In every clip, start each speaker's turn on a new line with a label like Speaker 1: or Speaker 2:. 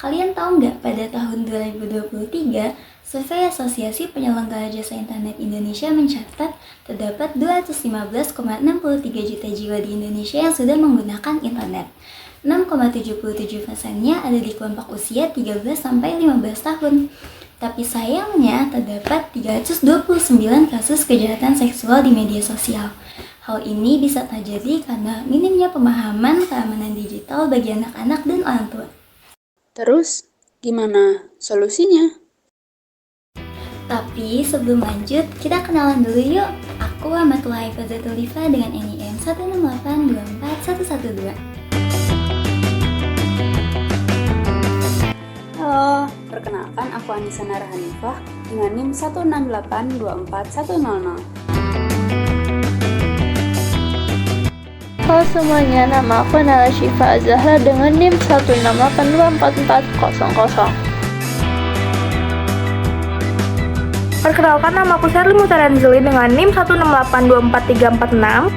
Speaker 1: Kalian tahu nggak pada tahun 2023, survei Asosiasi Penyelenggara Jasa Internet Indonesia mencatat terdapat 215,63 juta jiwa di Indonesia yang sudah menggunakan internet. 6,77%-nya ada di kelompok usia 13-15 tahun. Tapi sayangnya terdapat 329 kasus kejahatan seksual di media sosial. Hal ini bisa terjadi karena minimnya pemahaman keamanan digital bagi anak-anak dan orang tua.
Speaker 2: Terus, gimana solusinya?
Speaker 1: Tapi sebelum lanjut, kita kenalan dulu yuk. Aku Amatullah Haifazatul Lifa dengan NIM 168241112.
Speaker 2: Halo, perkenalkan aku Anissa Narahanifah dengan NIM 168241100.
Speaker 3: Halo semuanya, nama aku Nala Syifa Azahra dengan NIM 168244400.
Speaker 4: Perkenalkan, nama aku Sherly Mutaranzili dengan NIM 168243446.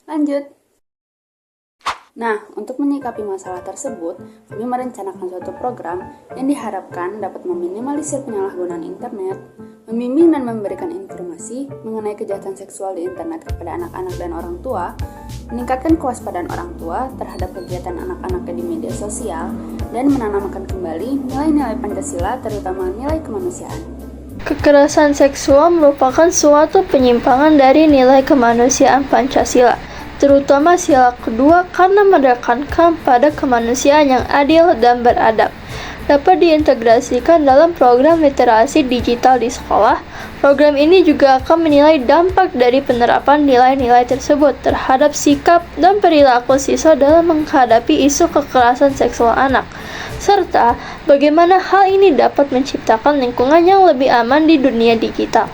Speaker 2: Lanjut. Nah, untuk menyikapi masalah tersebut, kami merencanakan suatu program yang diharapkan dapat meminimalisir penyalahgunaan internet, membimbing dan memberikan informasi mengenai kejahatan seksual di internet kepada anak-anak dan orang tua, meningkatkan kewaspadaan orang tua terhadap kegiatan anak-anak di media sosial, dan menanamkan kembali nilai-nilai Pancasila terutama nilai kemanusiaan.
Speaker 3: Kekerasan seksual merupakan suatu penyimpangan dari nilai kemanusiaan Pancasila, terutama sila kedua karena menekankan pada kemanusiaan yang adil dan beradab. Dapat diintegrasikan dalam program literasi digital di sekolah. Program ini juga akan menilai dampak dari penerapan nilai-nilai tersebut terhadap sikap dan perilaku siswa dalam menghadapi isu kekerasan seksual anak, serta bagaimana hal ini dapat menciptakan lingkungan yang lebih aman di dunia digital.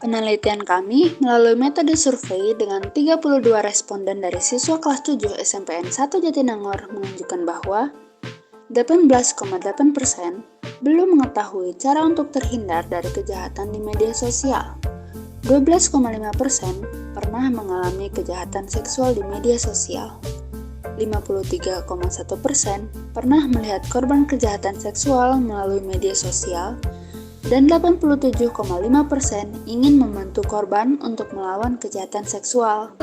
Speaker 2: Penelitian kami melalui metode survei dengan 32 responden dari siswa kelas 7 SMPN 1 Jatinangor menunjukkan bahwa 18,8% belum mengetahui cara untuk terhindar dari kejahatan di media sosial. 12,5% pernah mengalami kejahatan seksual di media sosial. 53,1% pernah melihat korban kejahatan seksual melalui media sosial. Dan 87,5% ingin membantu korban untuk melawan kejahatan seksual.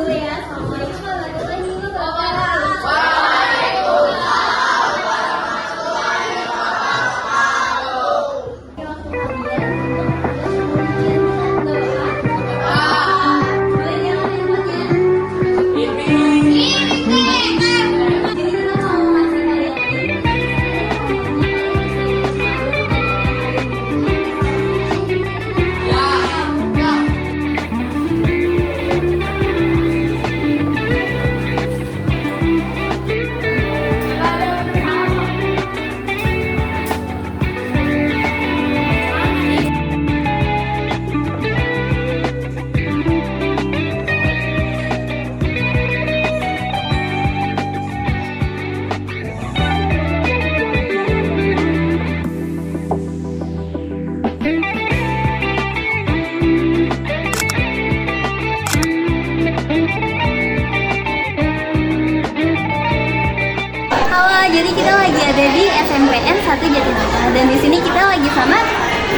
Speaker 1: Jadi kita lagi ada di SMPN 1 Jatinangor dan di sini kita lagi sama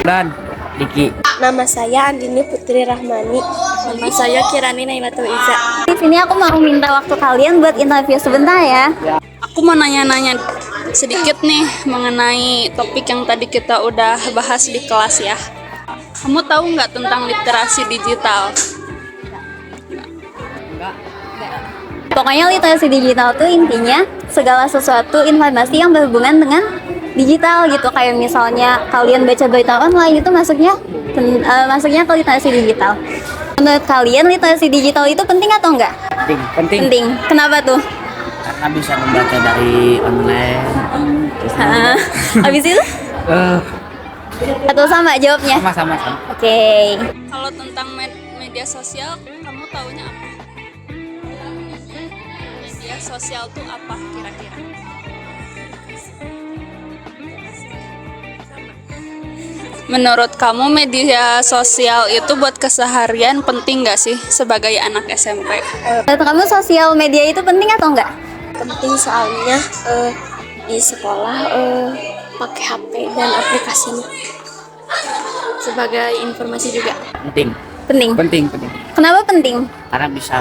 Speaker 5: Dan Diki.
Speaker 6: Nama saya Andini Putri Rahmani. Nama saya Kirani Naimatul Iza.
Speaker 1: Di sini aku mau minta waktu kalian buat interview sebentar ya.
Speaker 2: Aku mau nanya-nanya sedikit nih mengenai topik yang tadi kita udah bahas di kelas ya. Kamu tahu nggak tentang literasi digital?
Speaker 1: Pokoknya literasi digital tuh intinya segala sesuatu informasi yang berhubungan dengan digital gitu. Kayak misalnya kalian baca berita online itu masuknya ke literasi digital. Menurut kalian literasi digital itu penting atau enggak? Penting. Kenapa tuh?
Speaker 5: Karena bisa membaca dari online.
Speaker 1: Habis itu? Atau sama jawabnya?
Speaker 5: Sama-sama.
Speaker 1: Oke.
Speaker 2: Kalau tentang media sosial, kamu taunya apa? Media sosial tuh apa kira-kira? Menurut kamu media sosial itu buat keseharian penting nggak sih sebagai anak SMP?
Speaker 1: Menurut kamu sosial media itu penting atau enggak?
Speaker 6: Penting soalnya di sekolah pakai HP dan aplikasinya. Sebagai informasi juga.
Speaker 5: Penting.
Speaker 1: Penting.
Speaker 5: Penting, penting.
Speaker 1: Kenapa penting?
Speaker 5: Karena bisa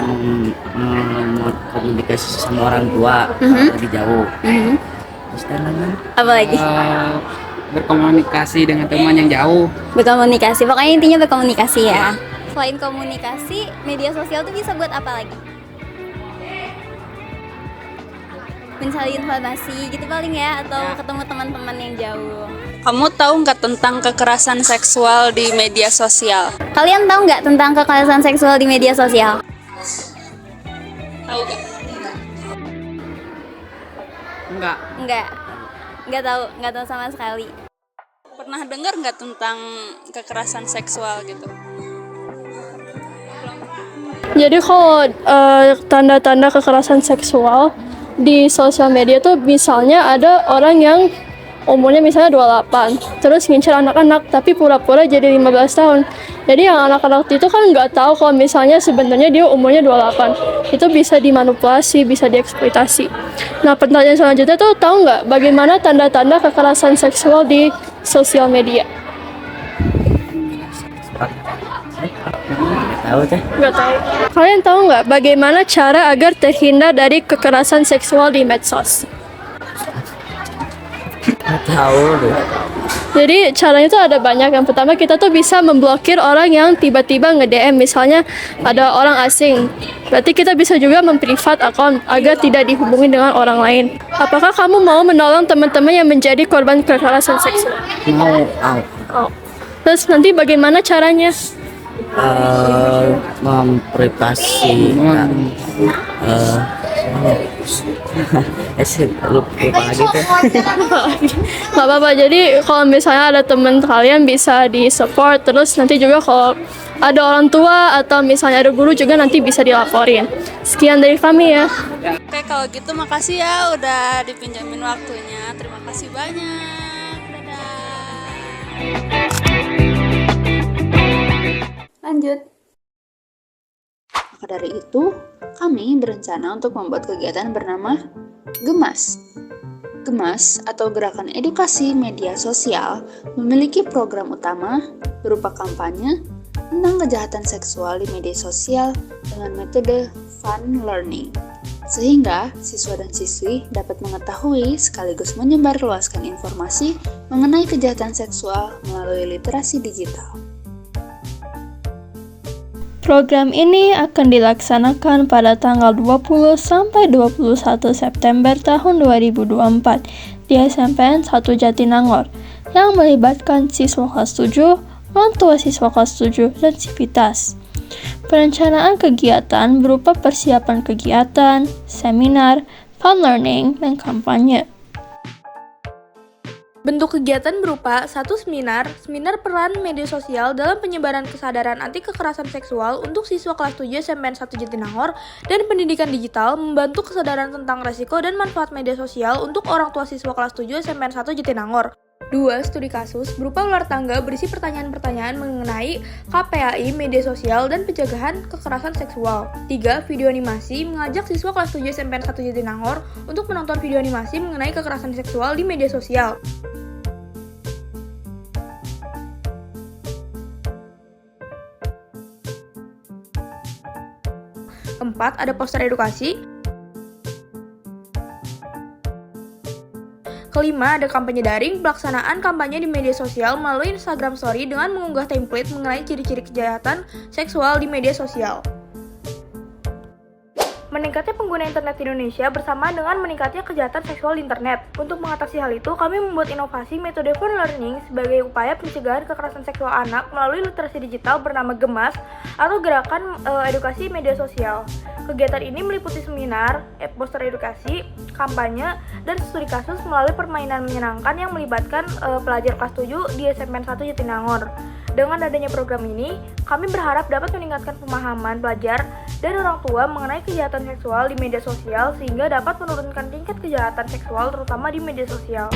Speaker 5: komunikasi sama orang tua kalau lebih jauh. Terus dan lain-lain.
Speaker 1: Apa lagi?
Speaker 7: Berkomunikasi dengan teman yang jauh.
Speaker 1: Berkomunikasi. Pokoknya intinya berkomunikasi ya. Selain komunikasi, media sosial tuh bisa buat apa lagi? Mencari informasi gitu paling ya, atau ketemu teman-teman yang jauh.
Speaker 2: Kamu tahu nggak tentang kekerasan seksual di media sosial?
Speaker 1: Kalian tahu nggak tentang kekerasan seksual di media sosial?
Speaker 2: Tahu nggak?
Speaker 7: Enggak.
Speaker 1: Nggak tahu sama sekali.
Speaker 2: Pernah dengar nggak tentang kekerasan seksual gitu?
Speaker 3: Jadi kalau tanda-tanda kekerasan seksual di sosial media tuh misalnya ada orang yang umurnya misalnya 28 terus ngincer anak-anak tapi pura-pura jadi 15 tahun. Jadi yang anak-anak itu kan nggak tahu kalau misalnya sebenarnya dia umurnya 28. Itu bisa dimanipulasi, bisa dieksploitasi. Nah, pertanyaan selanjutnya tuh tahu nggak bagaimana tanda-tanda kekerasan seksual di sosial media?
Speaker 5: Tahu teh?
Speaker 3: Nggak tahu. Kalian tahu nggak bagaimana cara agar terhindar dari kekerasan seksual di medsos?
Speaker 5: Tahu deh.
Speaker 3: Jadi caranya tuh ada banyak. Yang pertama kita tuh bisa memblokir orang yang tiba-tiba nge-DM. Misalnya ada orang asing. Berarti kita bisa juga memprivat akun agar tidak dihubungi dengan orang lain. Apakah kamu mau menolong teman-teman yang menjadi korban kekerasan seksual?
Speaker 5: Mau
Speaker 3: Oh. Terus nanti bagaimana caranya?
Speaker 5: memprivasi lupa lagi tuh.
Speaker 3: Gak apa-apa, jadi kalau misalnya ada teman kalian bisa di support. Terus nanti juga kalau ada orang tua atau misalnya ada guru juga nanti bisa dilaporin. Sekian dari kami ya.
Speaker 2: Oke, kalau gitu makasih ya udah dipinjamin waktunya. Terima kasih banyak. Dadah.
Speaker 6: Lanjut.
Speaker 2: Maka dari itu, kami berencana untuk membuat kegiatan bernama GEMAS. GEMAS atau Gerakan Edukasi Media Sosial memiliki program utama berupa kampanye tentang kejahatan seksual di media sosial dengan metode fun learning. Sehingga siswa dan siswi dapat mengetahui sekaligus menyebarluaskan informasi mengenai kejahatan seksual melalui literasi digital.
Speaker 3: Program ini akan dilaksanakan pada tanggal 20 sampai 21 September tahun 2024 di SMPN 1 Jatinangor yang melibatkan siswa kelas 7, orang tua siswa kelas 7, dan Civitas. Perencanaan kegiatan berupa persiapan kegiatan, seminar, fun learning, dan kampanye.
Speaker 4: Bentuk kegiatan berupa 1. Seminar peran media sosial dalam penyebaran kesadaran anti kekerasan seksual untuk siswa kelas 7 SMPN 1 Jatinangor dan pendidikan digital membantu kesadaran tentang resiko dan manfaat media sosial untuk orang tua siswa kelas 7 SMPN 1 Jatinangor. 2. Studi kasus berupa ular tangga berisi pertanyaan-pertanyaan mengenai KPAI, media sosial, dan pencegahan kekerasan seksual. 3. Video animasi mengajak siswa kelas 7 SMPN 1 Jatinangor untuk menonton video animasi mengenai kekerasan seksual di media sosial. 4. Ada poster edukasi. 5. Ada kampanye daring, pelaksanaan kampanye di media sosial melalui Instagram Story dengan mengunggah template mengenai ciri-ciri kejahatan seksual di media sosial. Meningkatnya pengguna internet di Indonesia bersama dengan meningkatnya kejahatan seksual di internet. Untuk mengatasi hal itu, kami membuat inovasi metode fun learning sebagai upaya pencegahan kekerasan seksual anak melalui literasi digital bernama GEMAS atau Gerakan Edukasi Media Sosial. Kegiatan ini meliputi seminar, poster edukasi, kampanye, dan studi kasus melalui permainan menyenangkan yang melibatkan pelajar kelas 7 di SMPN 1 Jatinangor. Dengan adanya program ini, kami berharap dapat meningkatkan pemahaman pelajar dan orang tua mengenai kejahatan seksual di media sosial sehingga dapat menurunkan tingkat kejahatan seksual terutama di media sosial.